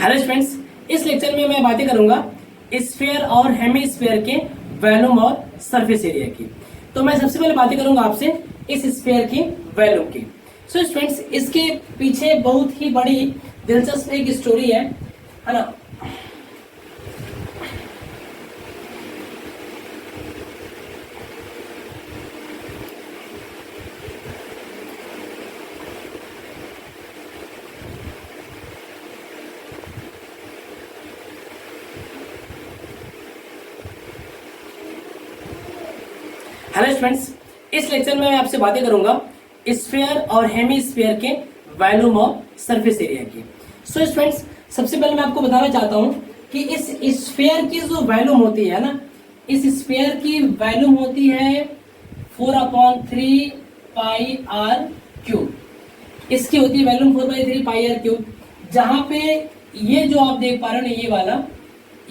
Hello students, इस lecture में मैं बातें करूंगा स्फीयर और हेमीस्फीयर के वॉल्यूम और सरफेस एरिया की। तो मैं सबसे पहले बातें करूंगा आपसे इस स्फीयर की वॉल्यूम की। सो स्टूडेंट्स, इसके पीछे बहुत ही बड़ी दिलचस्प एक स्टोरी है ना। हेलो स्टूडेंट्स, इस लेक्चर में मैं आपसे बातें करूंगा स्फीयर और हेमीस्फीयर के वॉल्यूम और सरफेस एरिया की। सो स्टूडेंट्स, सबसे पहले मैं आपको बताना चाहता हूं कि इस स्फीयर की जो वॉल्यूम होती है ना, इस स्फीयर की वॉल्यूम होती है 4/3 पाई आर क्यूब। इसकी होती है वॉल्यूम 4/3 पाई आर क्यूब। जहां पे ये जो आप देख पा रहे हो ना,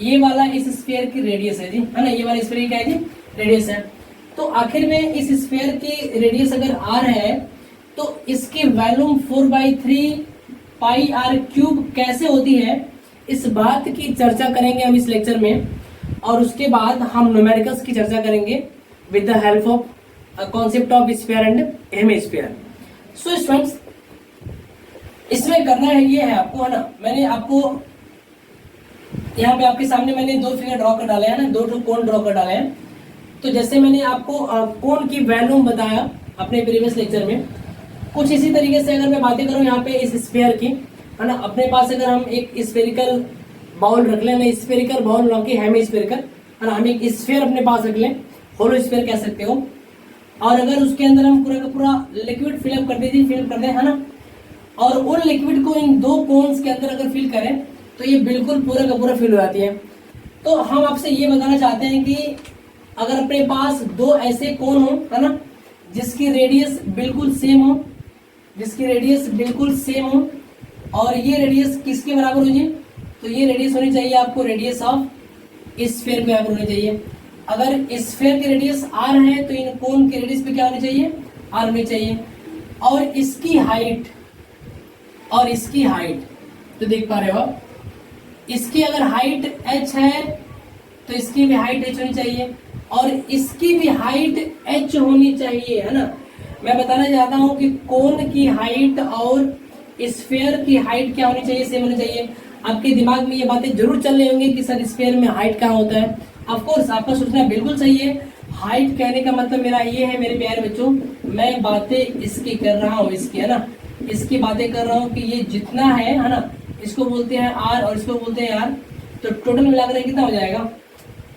ये वाला इस स्फीयर की रेडियस है जी, है ना। ये वाला स्फीयर क्या है जी? रेडियस है। तो आखिर में इस स्फीयर की रेडियस अगर आर है तो इसकी वॉल्यूम 4/3 पाई आर क्यूब कैसे होती है, इस बात की चर्चा करेंगे हम इस लेक्चर में। और उसके बाद हम न्यूमेरिकल्स की चर्चा करेंगे with the help of concept of sphere and hemisphere. So students, इसमें करना है ये है आपको, है ना। मैंने आपको यहाँ पे आपके सामने मैंने दो फिगर ड्रॉ कर डाले हैं ना, दो कोण ड्रॉ कर डाले हैं। तो जैसे मैंने आपको कोण की वॉल्यूम बताया अपने प्रीवियस लेक्चर में, कुछ इसी तरीके से अगर मैं बातें करूं यहाँ पे इस स्फीयर की, है ना। अपने पास अगर हम एक स्फेरिकल बाउल रख लें, स्फेरिकल बाउल ना कि हेमीस्फेरिकल, है ना। हम एक स्फीयर अपने पास रख लें, होलो स्फीयर कह सकते हो। और अगर उसके अंदर हम पूरा का पूरा लिक्विड फिलअप कर दें, है ना। और उन लिक्विड को इन दो कोन्स के अंदर अगर फिल करें तो ये बिल्कुल पूरा का पूरा फिल हो जाती है। तो हम आपसे ये बताना चाहते हैं कि अगर अपने पास दो ऐसे कोण हो, है ना, जिसकी रेडियस बिल्कुल सेम हो, और ये रेडियस किसके बराबर हो जी? तो ये रेडियस होनी चाहिए आपको रेडियस ऑफ स्फीयर के बराबर होनी चाहिए। अगर स्फीयर की रेडियस आर है तो इन कोण की रेडियस पे क्या होनी चाहिए? आर होनी चाहिए। और इसकी हाइट तो देख पा रहे हो आप, इसकी अगर हाइट h है तो इसकी भी हाइट h होनी चाहिए, और इसकी भी हाइट h होनी चाहिए, है ना। मैं बताना चाहता हूं कि कोण की हाइट और स्फीयर की हाइट क्या होनी चाहिए? सेम होनी चाहिए। आपके दिमाग में ये बातें जरूर चल रही होंगी कि सर स्फीयर में हाइट कहाँ होता है। ऑफ कोर्स आपका सोचना बिल्कुल सही है। हाइट कहने का मतलब मेरा ये है मेरे प्यारे बच्चों, मैं बातें इसकी कर रहा हूँ, इसकी, है ना, इसकी बातें कर रहा हूँ कि ये जितना है ना, इसको बोलते हैं आर और इसको बोलते हैं आर। तो टोटल मिलाकर कितना हो जाएगा?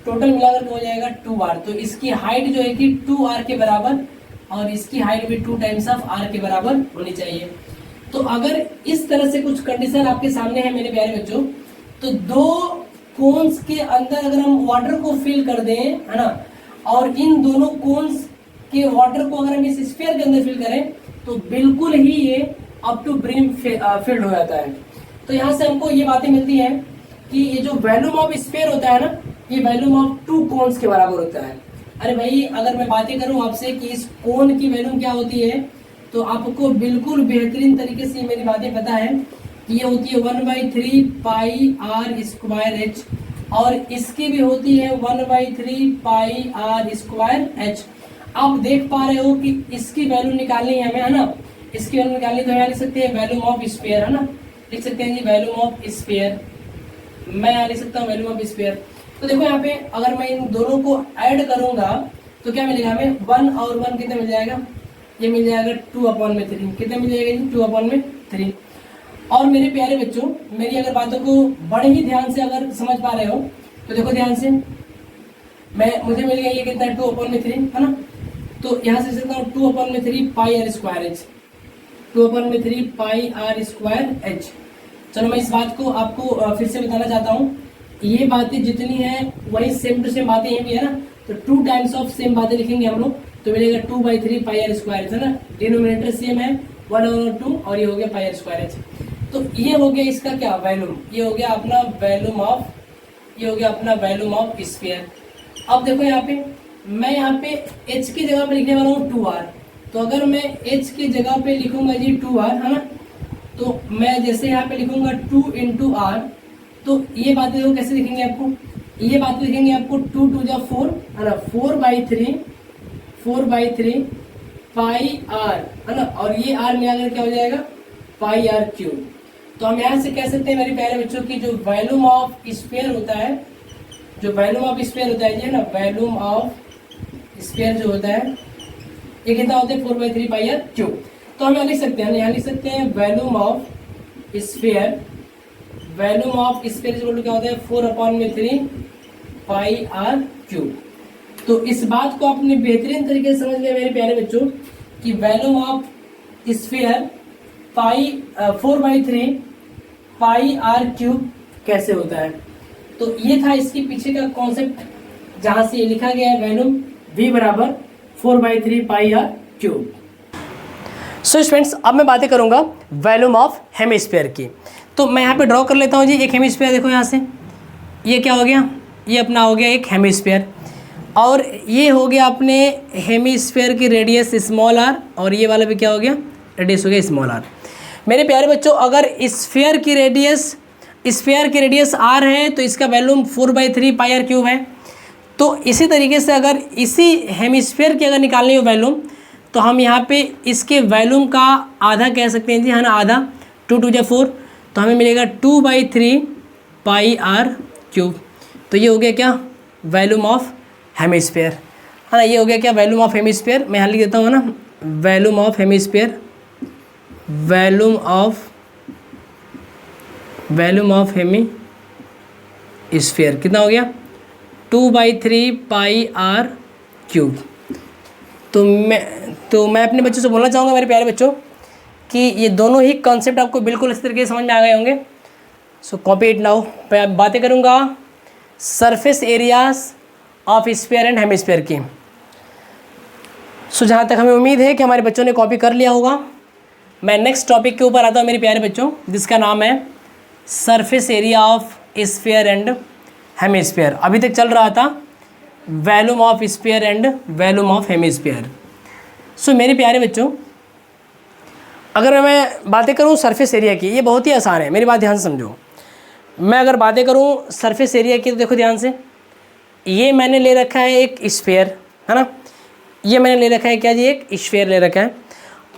टोटल मिलाकर हो जाएगा 2r। तो इसकी हाइट जो है कि 2r के बराबर, और इसकी हाइट भी 2 टाइम्स ऑफ r के बराबर होनी चाहिए। तो अगर इस तरह से कुछ कंडीशन आपके सामने है मेरे प्यारे बच्चों, तो दो कोन्स के अंदर अगर हम वाटर को फिल कर दें, है ना, और इन दोनों कोन्स के वाटर को अगर हम इस स्फीयर के अंदर फिल करें तो बिल्कुल ही ये अप टू ब्रिम फिल्ड हो जाता है। तो यहाँ से हमको ये बातें मिलती हैं कि ये जो वॉल्यूम ऑफ स्फीयर होता है ना, ये वॉल्यूम ऑफ 2 कोन्स के बराबर होता है। अरे भाई, अगर मैं बातें करूं आपसे कि इस कोण की वॉल्यूम क्या होती है, तो आपको बिल्कुल बेहतरीन तरीके से मेरी बातें पता है कि ये होती है 1/3 पाई आर स्क्वायर एच, और इसकी भी होती है 1/3 पाई आर स्क्वायर एच। आप देख पा रहे हो कि इसकी वैल्यू निकालनी है हमें, है ना। इसकी वैल्यू निकालनी तो यहाँ लिख सकते हैं वैल्यूम ऑफ स्फीयर, है ना, लिख सकते हैं जी वैल्यूम ऑफ स्फीयर। मैं यहाँ लिख सकता हूँ वैल्यूम ऑफ स्फीयर। तो देखो यहाँ पे अगर मैं इन दोनों को ऐड करूंगा तो क्या मिलेगा हमें? 1 और 1 कितना मिल जाएगा? ये मिल जाएगा 2/3। कितना मिल जाएगा जी? 2/3। और मेरे प्यारे बच्चों, मेरी अगर बातों को बड़े ही ध्यान से अगर समझ पा रहे हो तो देखो ध्यान से, मुझे मिल गया ये कितना है? 2/3, है ना। तो यहाँ से सकता हूँ 2/3 pi r square h, 2/3 pi r square h. चलो मैं इस बात को आपको फिर से बताना चाहता हूँ। ये बातें जितनी है वही सेम टू सेम बातें भी है ना। तो 2 टाइम्स ऑफ सेम बातें लिखेंगे हम लोग तो मिलेगा 2/3 पाई आर स्क्वायर, है ना। डिनोमिनेटर सेम है 1 और 2, और ये हो गया पाई आर स्क्वायर एच। तो ये हो गया इसका क्या? वॉल्यूम। ये हो गया अपना वॉल्यूम ऑफ स्फीयर। अब देखो यहाँ पे मैं यहाँ पे h की जगह पे लिखने वाला हूँ 2r। तो अगर मैं h की जगह पे लिखूंगा जी 2r, है ना, तो मैं जैसे यहाँ पे लिखूंगा 2 × r, तो ये बातें देखो कैसे दिखेंगे आपको, ये बातें दिखेंगे आपको 2 2 जा 4 है ना, 4/3 पाई आर है ना, और ये आर में आकर क्या हो जाएगा पाई आर क्यूब। तो हम यहाँ से कह सकते हैं मेरे प्यारे बच्चों की जो वॉल्यूम ऑफ स्फीयर होता है, जो वॉल्यूम ऑफ स्फीयर होता है ये ना, वॉल्यूम ऑफ स्फीयर जो होता है ये कितना होता है 4/3 पाई आर क्यूब। तो हम यहाँ लिख सकते हैं, यहाँ लिख सकते हैं volume of sphere, volume of sphere क्या होता है 4/3 पाई आर क्यूब। तो इस बात को आपने बेहतरीन तरीके से समझ लिया मेरे प्यारे बच्चों कि volume of sphere 4/3 pi r cube कैसे होता है। तो ये था इसके पीछे का कॉन्सेप्ट, जहां से ये लिखा गया है वॉल्यूम V बराबर 4/3 pi r cube. So students, अब मैं बातें करूंगा वॉल्यूम ऑफ हेमिस्फीयर की। तो मैं यहाँ पे ड्रॉ कर लेता हूँ जी एक हेमिस्फीयर। देखो यहाँ से ये क्या हो गया, ये अपना हो गया एक हेमिस्फीयर, और ये हो गया अपने हेमिस्फीयर की रेडियस स्मॉल आर, और ये वाला भी क्या हो गया रेडियस हो गया स्मॉल आर। मेरे प्यारे बच्चों, अगर स्फीयर की रेडियस आर है तो इसका वॉल्यूम 4/3 पाई आर क्यूब है। तो इसी तरीके से अगर इसी हेमिस्फीयर की अगर निकालनी हो वॉल्यूम, तो हम यहाँ पे इसके वॉल्यूम का आधा कह सकते हैं जी, है ना, आधा 2 2 जा 4, तो हमें मिलेगा 2/3 पाई आर क्यूब। तो ये हो गया क्या वॉल्यूम ऑफ हेमिस्फीयर, है ना, ये हो गया क्या वॉल्यूम ऑफ हेमिस्फीयर। मैं यहाँ लिख देता हूँ ना, volume of hemisphere, volume of hemisphere कितना हो गया 2/3 पाई आर क्यूब। तो मैं अपने बच्चों से बोलना चाहूँगा मेरे प्यारे बच्चों कि ये दोनों ही कॉन्सेप्ट आपको बिल्कुल इस तरीके से समझ में आ गए होंगे। सो कॉपी इट नाउ। मैं बातें करूँगा surface areas of sphere and hemisphere की। सो जहाँ तक हमें उम्मीद है कि हमारे बच्चों ने कॉपी कर लिया होगा, मैं नेक्स्ट टॉपिक के ऊपर आता हूँ मेरे प्यारे बच्चों, जिसका नाम है surface area of sphere and hemisphere. अभी तक चल रहा था volume of sphere and volume of hemisphere. So मेरे प्यारे बच्चों, अगर मैं बातें करूँ सरफेस एरिया की, ये बहुत ही आसान है, मेरी बात ध्यान से समझो। मैं अगर बातें करूँ सरफेस एरिया की तो देखो ध्यान से, ये मैंने ले रखा है एक स्फीयर, है ना, ये मैंने ले रखा है क्या जी एक स्फीयर ले रखा है।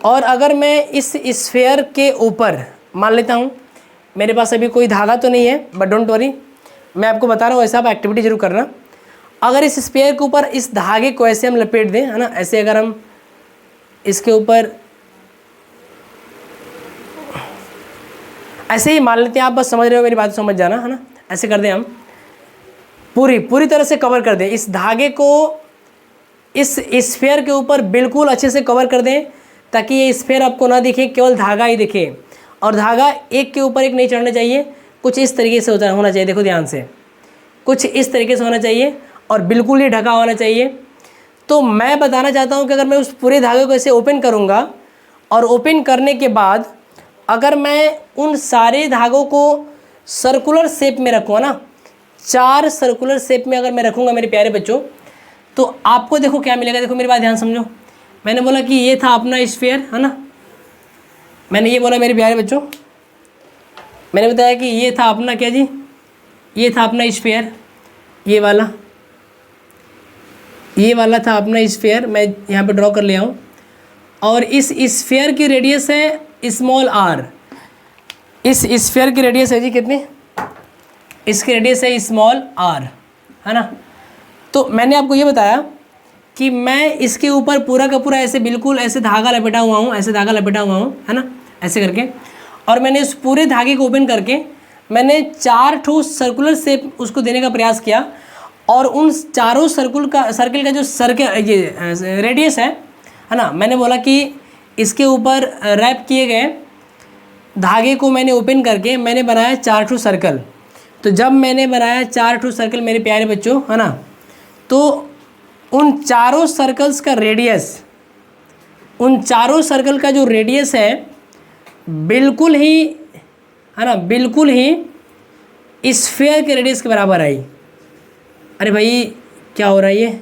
और अगर मैं इस स्फीयर के ऊपर मान लेता हूँ, मेरे पास अभी कोई धागा तो नहीं है, बट डोंट वरी, मैं आपको बता रहा हूँ, ऐसा आप एक्टिविटी जरूर करना। अगर इस स्फीयर के ऊपर इस धागे को ऐसे हम लपेट दें, है ना, ऐसे अगर हम इसके ऊपर ऐसे ही मान लेते हैं, आप बस समझ रहे हो मेरी बात, समझ जाना, है ना, ऐसे कर दें हम, पूरी तरह से कवर कर दें इस धागे को, इस स्फीयर के ऊपर बिल्कुल अच्छे से कवर कर दें, ताकि ये स्फीयर आपको ना दिखे, केवल धागा ही दिखे। और धागा एक के ऊपर एक नहीं चढ़ना चाहिए, कुछ इस तरीके से होना चाहिए, देखो ध्यान से, कुछ इस तरीके से होना चाहिए और बिल्कुल ही ढका होना चाहिए। तो मैं बताना चाहता हूँ कि अगर मैं उस पूरे धागे को ऐसे ओपन करूँगा, और ओपन करने के बाद अगर मैं उन सारे धागों को सर्कुलर शेप में रखूँगा ना, 4 सर्कुलर शेप में अगर मैं रखूँगा मेरे प्यारे बच्चों, तो आपको देखो क्या मिलेगा। देखो मेरी बात ध्यान समझो, मैंने बोला कि ये था अपना स्फीयर, है ना, मैंने ये बोला मेरे प्यारे बच्चों, मैंने बताया कि ये था अपना क्या जी, ये था अपना स्फीयर, ये वाला था अपना स्फीयर, मैं यहाँ पे ड्रॉ कर लिया हूँ। और इस स्फीयर की रेडियस है स्मॉल आर, इस स्फीयर की रेडियस है जी कितनी, इसकी रेडियस है स्मॉल आर, है ना। तो मैंने आपको ये बताया कि मैं इसके ऊपर पूरा का पूरा ऐसे बिल्कुल ऐसे धागा लपेटा हुआ हूँ, ऐसे धागा लपेटा हुआ हूँ, है ना, ऐसे करके, और मैंने उस पूरे धागे को ओपन करके मैंने 4 ठो सर्कुलर शेप उसको देने का प्रयास किया। और उन चारों सर्किल का जो ये रेडियस है ना, मैंने बोला कि इसके ऊपर रैप किए गए धागे को मैंने ओपन करके मैंने बनाया 4 ठो सर्कल। तो जब मैंने बनाया 4 ठो सर्कल मेरे प्यारे बच्चों, है ना, तो उन चारों सर्कल्स का रेडियस, उन चारों सर्कल का जो रेडियस है बिल्कुल ही, है ना, बिल्कुल ही स्फीयर के रेडियस के बराबर आई। अरे भाई क्या हो रहा है, ये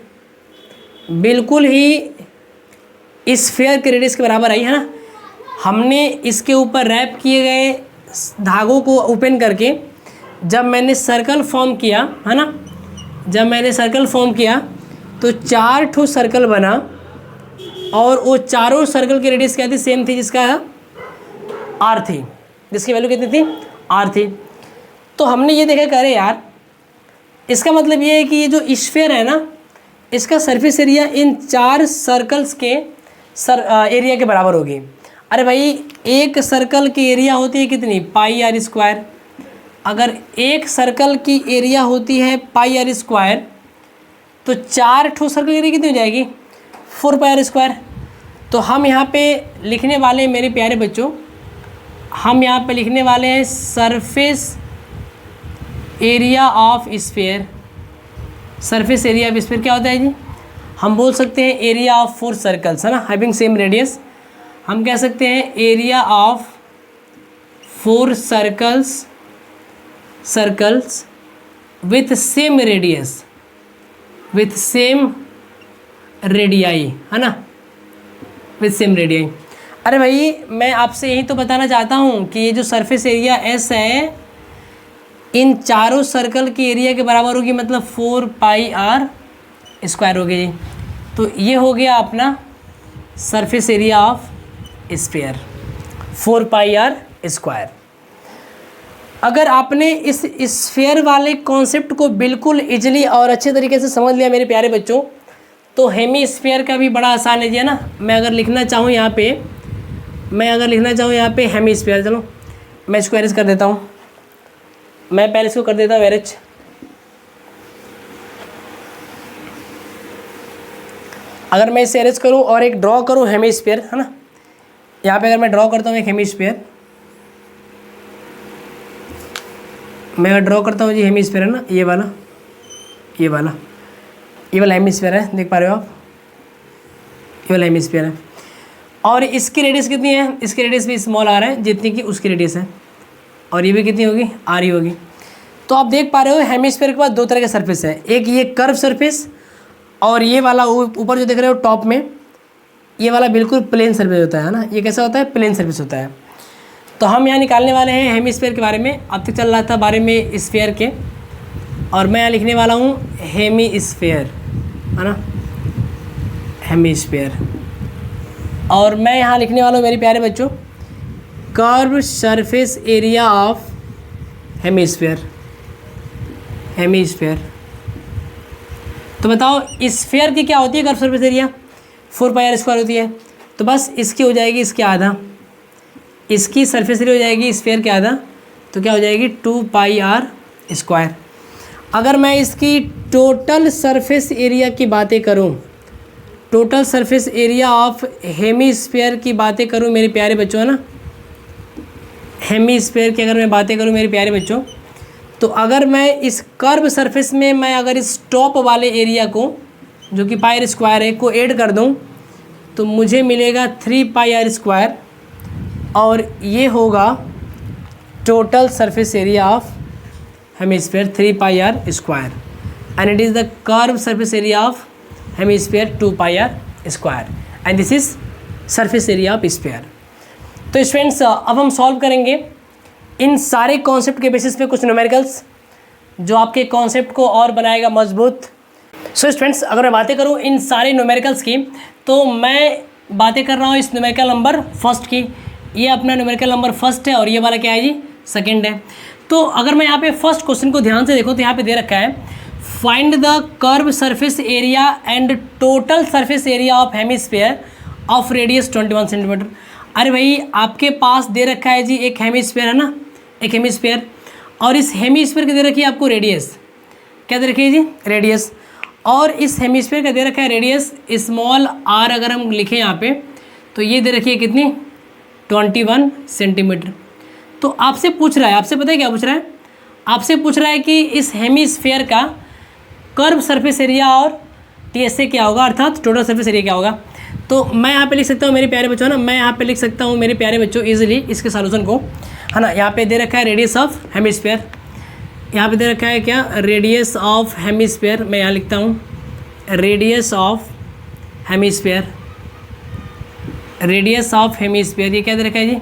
बिल्कुल ही स्फीयर के रेडियस के बराबर आई, है ना। हमने इसके ऊपर रैप किए गए धागों को ओपन करके जब मैंने सर्कल फॉर्म किया है ना, जब मैंने सर्कल फॉर्म किया तो 4 ठो सर्कल बना और वो चारों सर्कल की रेडियस क्या थी, सेम थी, जिसका आर थी, जिसकी वैल्यू कितनी थी, आर थी। तो हमने ये देखा करे यार, इसका मतलब ये है कि ये जो स्फीयर है ना, इसका सरफेस एरिया इन 4 सर्कल्स के एरिया के बराबर होगी। अरे भाई एक सर्कल की एरिया होती है कितनी, पाई आर स्क्वायर। अगर एक सर्कल की एरिया होती है पाई आर स्क्वायर तो 4 ठो सर्कल एरिया कितनी हो जाएगी, 4 पाई आर स्क्वायर। तो हम यहाँ पे लिखने वाले हैं मेरे प्यारे बच्चों, हम यहाँ पे लिखने वाले हैं surface area of sphere. Surface area of sphere क्या होता है जी, हम बोल सकते हैं एरिया ऑफ 4 सर्कल्स, है ना, हैविंग सेम रेडियस। हम कह सकते हैं area of 4 circles with same radius, with same radii, है ना, विथ सेम रेडियाई। अरे भाई मैं आपसे यही तो बताना चाहता हूँ कि ये जो सरफेस एरिया एस है इन चारों सर्कल के एरिया के बराबर होगी, मतलब 4 पाई आर स्क्वायर हो गया जी। तो ये हो गया अपना surface area of sphere, 4 pi r square. अगर आपने इस स्फीयर वाले कॉन्सेप्ट को बिल्कुल इजीली और अच्छे तरीके से समझ लिया मेरे प्यारे बच्चों, तो हेमी स्फीयर का भी बड़ा आसान है जी, है ना। मैं अगर लिखना चाहूँ यहाँ पे हेमी स्फीयर, चलो मैं इसको एरेज कर देता हूँ, मैं पहले इसको कर देता हूँ एरेज। अगर मैं इसे एरेज करूँ और एक ड्रॉ करूँ हेमी स्फीयर, है ना, यहाँ पे अगर मैं ड्रॉ करता हूँ एक हेमी स्फीयर, मैं अगर ड्रॉ करता हूँ जी हेमी स्फीयर, है ना, ये वाला हेमी स्फीयर है, देख पा रहे हो आप, ये वाला हेमी स्फीयर है। और इसकी रेडियस कितनी है, इसकी रेडियस भी स्मॉल आर है जितनी कि उसकी रेडियस है, और ये भी कितनी होगी, आर ही होगी। तो आप देख पा रहे हो हेमिस्फीयर के पास 2 तरह के सरफेस है, एक ये कर्व सरफेस और ये वाला ऊपर जो देख रहे हो टॉप में, ये वाला बिल्कुल प्लेन सरफेस होता है ना। ये कैसा होता है, प्लेन सरफेस होता है। तो हम यहाँ निकालने वाले हैं हेमिस्फीयर के बारे में। अब तक चल रहा था बारे में स्फीयर के, और मैं यहाँ लिखने वाला हूँ हेमी स्फीयर, है ना, हेमिस्फीयर। और मैं यहाँ लिखने वाला हूँ मेरे प्यारे बच्चों curve surface area of hemisphere. तो बताओ स्फीयर की क्या होती है curve surface area, 4 pi r square होती है। तो बस इसकी हो जाएगी इसके आधा, इसकी सरफेस एरिया हो जाएगी स्फीयर के आधा, तो क्या हो जाएगी 2 पाई आर स्क्वायर। अगर मैं इसकी टोटल सरफेस एरिया की बातें करूं, total surface area of hemisphere की बातें करूं मेरे प्यारे बच्चों, है ना, हेमिस्फीयर की अगर मैं बातें करूं मेरे प्यारे बच्चों, तो अगर मैं इस कर्व सरफेस में मैं अगर इस टॉप वाले एरिया को जो कि पाई आर स्क्वायर है को ऐड कर दूं तो मुझे मिलेगा 3 पाई आर स्क्वायर, और ये होगा total surface area of hemisphere 3 pi r square, and it is the curve surface area of hemisphere 2 pi r square, and this is surface area of sphere. तो students अब हम solve करेंगे इन सारे concept के basis पे कुछ numericals जो आपके कॉन्सेप्ट को और बनाएगा मजबूत। सो स्टूडेंट्स अगर मैं बातें करूँ इन सारे न्यूमेरिकल्स की, तो मैं बातें कर रहा हूँ इस न्यूमेरिकल नंबर फर्स्ट की। ये अपना न्यूमेरिकल नंबर फर्स्ट है और ये वाला क्या है जी, सेकंड है। तो अगर मैं यहाँ पे फर्स्ट क्वेश्चन को ध्यान से देखो तो यहाँ पे दे रखा है find the curve surface area and total surface area of hemisphere of radius 21 centimetre. अरे भाई आपके पास दे रखा है जी एक हेमिस्फीयर, है ना, एक हेमिस्फीयर, और इस हेमिस्फीयर के दे रखी है आपको रेडियस, क्या दे रखी है जी, रेडियस। और इस हेमिस्फीयर का दे रखा है रेडियस स्मॉल आर, अगर हम लिखें यहाँ पे तो ये दे रखी है कितनी, 21 सेंटीमीटर। तो आपसे पूछ रहा है, आपसे पता है क्या पूछ रहा है, आपसे पूछ रहा है कि इस हेमिस्फीयर का कर्व सरफेस एरिया और टीएसए क्या होगा, अर्थात टोटल सरफेस एरिया क्या होगा। तो मैं यहाँ पे लिख सकता हूँ मेरे प्यारे बच्चों ना, मैं यहाँ पे लिख सकता हूँ मेरे प्यारे बच्चों इजीली इसके सॉल्यूशन को, है ना। यहाँ पे दे रखा है रेडियस ऑफ हेमिस्फीयर, यहाँ पे दे रखा है क्या, रेडियस ऑफ हेमिस्फीयर। मैं यहाँ लिखता हूँ radius of hemisphere, radius of hemisphere ये क्या दे रखा है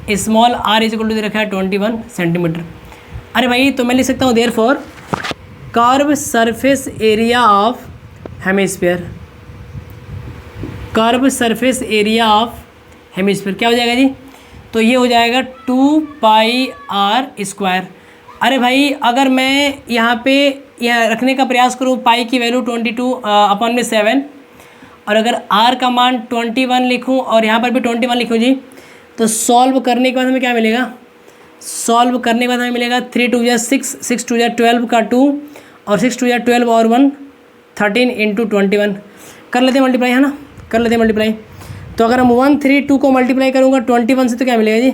जी, small r is equal to दे रखा है 21 सेंटीमीटर। अरे भाई तो मैं लिख सकता हूँ therefore curve surface area of hemisphere, curve surface area of hemisphere क्या हो जाएगा जी? तो ये हो जाएगा 2πr²। अरे भाई अगर मैं यहाँ पे यहाँ रखने का प्रयास करूँ, पाई की वैल्यू 22/7 और अगर r का मान 21 लिखूँ और यहाँ पर भी 21 लिखूँ जी, तो सॉल्व करने के बाद हमें क्या मिलेगा? सॉल्व करने के बाद हमें मिलेगा 3 2 6, 6 2 12 का 2 और 6 2 12 और 1 13 इंटू 21 कर लेते हैं मल्टीप्लाई, है ना, कर लेते हैं मल्टीप्लाई। तो अगर हम 132 को मल्टीप्लाई करूँगा 21 से तो क्या मिलेगा जी?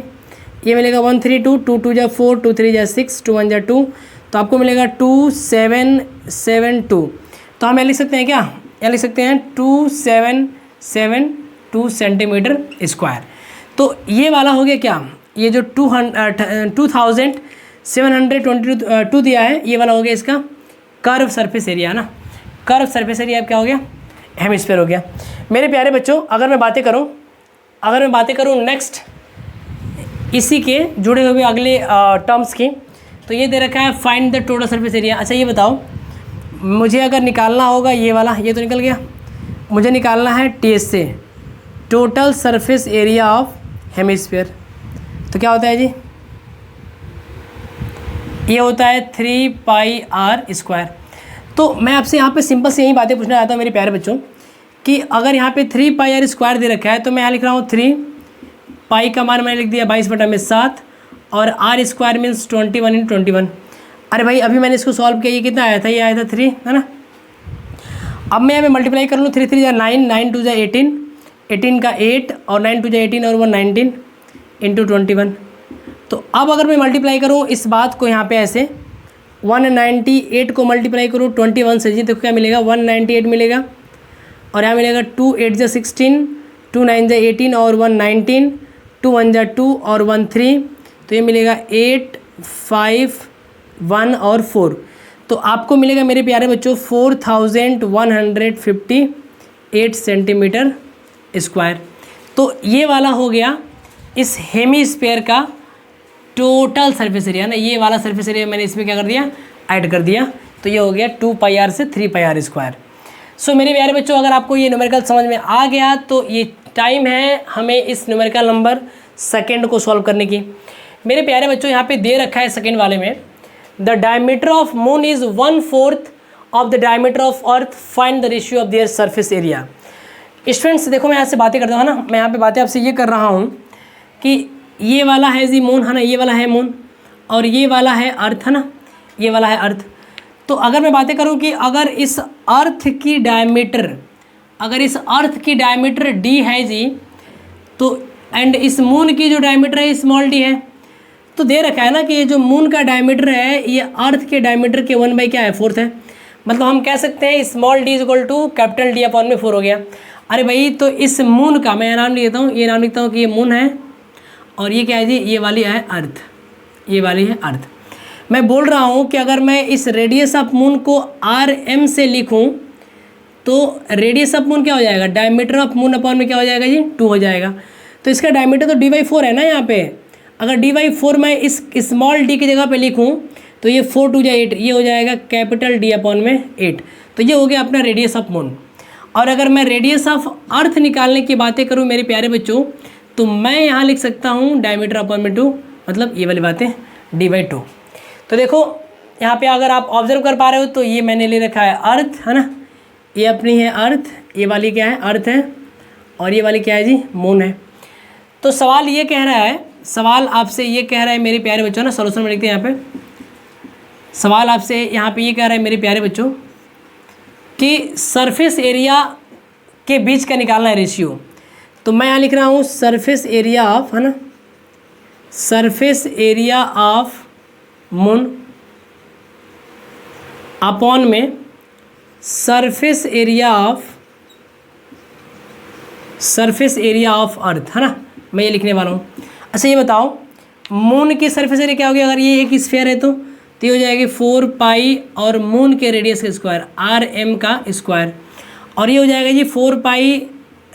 ये मिलेगा 132, 2 2 4, 2 3 6, 2 1 2, तो आपको मिलेगा 2772। तो हम यहाँ लिख सकते हैं क्या? यहाँ लिख सकते हैं 2772 सेंटीमीटर स्क्वायर। तो ये वाला हो गया क्या? ये जो 2722 दिया है, ये वाला हो गया इसका कर्व सरफेस एरिया, ना। कर्व सरफेस एरिया क्या हो गया? हेमिस्फीयर हो गया। मेरे प्यारे बच्चों अगर मैं बातें करूं नेक्स्ट इसी के जुड़े हुए अगले टर्म्स की, तो ये दे रखा है find the total surface area. अच्छा ये बताओ, मुझे अगर निकालना होगा ये वाला, ये तो निकल गया, मुझे निकालना है टीएस से total surface area of hemisphere, तो क्या होता है जी? ये होता है 3πr²। तो मैं आपसे यहाँ पे सिंपल से यही बातें पूछना चाहता हूँ मेरे प्यारे बच्चों कि अगर यहाँ पे 3πr² दे रखा है तो मैं यहाँ लिख रहा हूँ 3, पाई का मान मैंने लिख दिया 22/7 और r² मीन्स 21/21। अरे भाई अभी मैंने इसको सॉल्व किया, ये कितना आया था? ये आया था 3, है ना। अब मैं यहाँ पे मल्टीप्लाई कर लूँ, 3 3 जा 9, 9 2 जा 18, 18 का 8 और 9 2 जा 18 और 1 19 इंटू 21। तो अब अगर मैं मल्टीप्लाई करूँ इस बात को यहाँ पे ऐसे 198 को मल्टीप्लाई करूँ 21 से जी, तो क्या मिलेगा? 198 मिलेगा और यहाँ मिलेगा 2 8 जा 16, 2 9 जा 18 और 1 19, 2 1 जा 2 और 1 3, तो ये मिलेगा 8 5 1 और 4। तो आपको मिलेगा मेरे प्यारे बच्चों 4158 सेंटीमीटर स्क्वायर। तो ये वाला हो गया इस हेमिस्फीयर का टोटल सरफेस एरिया ना। ये वाला सरफेस एरिया मैंने इसमें क्या कर दिया? ऐड कर दिया। तो ये हो गया 2πr से 3πr²। सो मेरे प्यारे बच्चों अगर आपको ये न्यूमेरिकल समझ में आ गया तो ये टाइम है हमें इस न्यूमेरिकल नंबर सेकंड को सॉल्व करने की। मेरे प्यारे बच्चों यहाँ पे दे रखा है सेकंड वाले में, the diameter of moon is 1/4 of the diameter of earth, find the ratio of their surface area. Students देखो मैं यहाँ से बातें करता हूँ ना, मैं यहाँ पे बातें आपसे ये कर रहा हूँ कि ये वाला है जी मून, है ना, ये वाला है मून और ये वाला है अर्थ, है ना, ये वाला है अर्थ। तो अगर मैं बातें करूँ कि अगर इस अर्थ की डायमीटर d है जी, तो एंड इस मून की जो डायमीटर है स्मॉल d है, तो दे रखा है ना कि ये जो मून का डायमीटर है ये अर्थ के डायमीटर के 1/4 है। मतलब हम कह सकते हैं small d equal to capital D/4 हो गया। अरे भाई तो इस मून का मैं नाम लेता हूँ, ये नाम लिखता हूँ कि ये मून है और ये क्या है जी? ये वाली है अर्थ, ये वाली है अर्थ। मैं बोल रहा हूँ कि अगर मैं इस रेडियस ऑफ मून को RM से लिखूँ तो रेडियस ऑफ मून क्या हो जाएगा? डायमीटर ऑफ मून अपॉन में क्या हो जाएगा जी? 2 हो जाएगा। तो इसका डायमीटर तो d/4 है ना यहाँ पे। अगर d/4 मैं इस स्मॉल d की जगह पे लिखूँ तो ये 4 2 जा 8, ये हो जाएगा कैपिटल D/8। तो ये हो गया अपना रेडियस ऑफ मून। और अगर मैं रेडियस ऑफ अर्थ निकालने की बातें करूँ मेरे प्यारे बच्चों, तो मैं यहाँ लिख सकता हूँ डायमीटर अपॉन में 2, मतलब ये वाली बातें d/2। तो देखो यहाँ पे अगर आप ऑब्जर्व कर पा रहे हो तो ये मैंने ले रखा है अर्थ, है ना, ये अपनी है अर्थ, ये वाली क्या है? अर्थ है और ये वाली क्या है जी? मून है। तो सवाल ये कह रहा है, सवाल आपसे ये कह रहा है मेरे प्यारे बच्चों ना, सोल्यूशन में लिखते हैं यहाँ पे, सवाल आपसे यहाँ पे ये कह रहा है मेरे प्यारे बच्चों कि सरफेस एरिया के बीच का निकालना है रेशियो। तो मैं यहाँ लिख रहा हूँ सरफेस एरिया ऑफ, है ना, surface area of moon upon में सरफेस एरिया ऑफ अर्थ, है ना, मैं ये लिखने वाला हूँ। अच्छा ये बताओ मून की सरफेस एरिया क्या होगी? अगर ये एक स्फीयर है तो ये हो जाएगी 4π और मून के रेडियस का स्क्वायर RM का स्क्वायर, और ये हो जाएगा जी 4π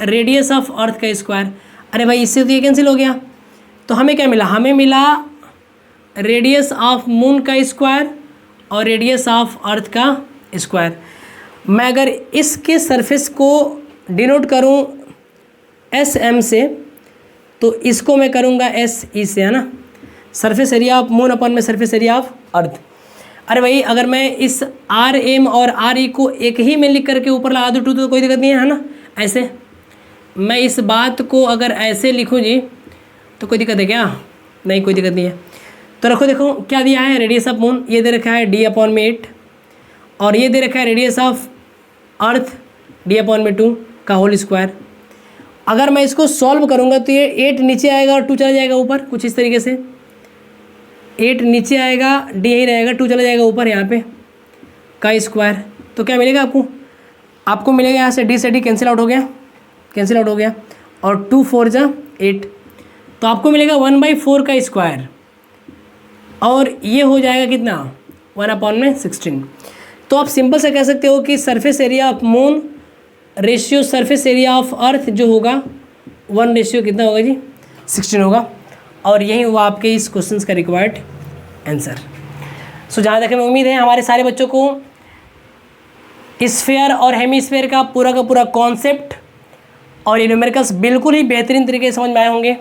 रेडियस ऑफ अर्थ का स्क्वायर। अरे भाई इससे तो ये कैंसिल हो गया। तो हमें क्या मिला? हमें मिला रेडियस ऑफ मून का स्क्वायर और रेडियस ऑफ अर्थ का स्क्वायर। मैं अगर इसके सरफेस को डिनोट करूं एस एम से, तो इसको मैं करूंगा एस ई से, है ना। सरफेस एरिया ऑफ मून अपन में सरफेस एरिया ऑफ अर्थ। अरे भाई अगर मैं इस आर एम और आर ई को एक ही में लिख करके ऊपर लगा दूँ तो कोई दिक्कत नहीं है ना। ऐसे मैं इस बात को अगर ऐसे लिखूँ जी तो कोई दिक्कत है क्या? नहीं, कोई दिक्कत नहीं है। तो रखो, देखो क्या दिया है, रेडियस ऑफ मून ये दे रखा है d/8 और ये दे रखा है रेडियस ऑफ अर्थ d/2 का होल स्क्वायर। अगर मैं इसको सॉल्व करूँगा तो ये 8 नीचे आएगा और 2 चला जाएगा ऊपर, कुछ इस तरीके से 8 नीचे आएगा, d यही रहेगा, 2 चला जाएगा ऊपर यहाँ पे का स्क्वायर। तो क्या मिलेगा आपको मिलेगा यहाँ से d से d कैंसिल आउट हो गया और 2 4 जा 8, तो आपको मिलेगा 1/4 का स्क्वायर और ये हो जाएगा कितना 1/16। तो आप सिंपल से कह सकते हो कि surface area of moon ratio surface area of earth जो होगा 1 रेशियो कितना होगा जी 16 होगा। और यही हुआ आपके इस क्वेश्चन का रिक्वायर्ड आंसर। सो जहाँ तक हमें उम्मीद है हमारे सारे बच्चों को स्फीयर और हेमीस्फीयर का पूरा कॉन्सेप्ट और ये न्यूमेरिकल्स बिल्कुल ही बेहतरीन तरीके से समझ में आए होंगे।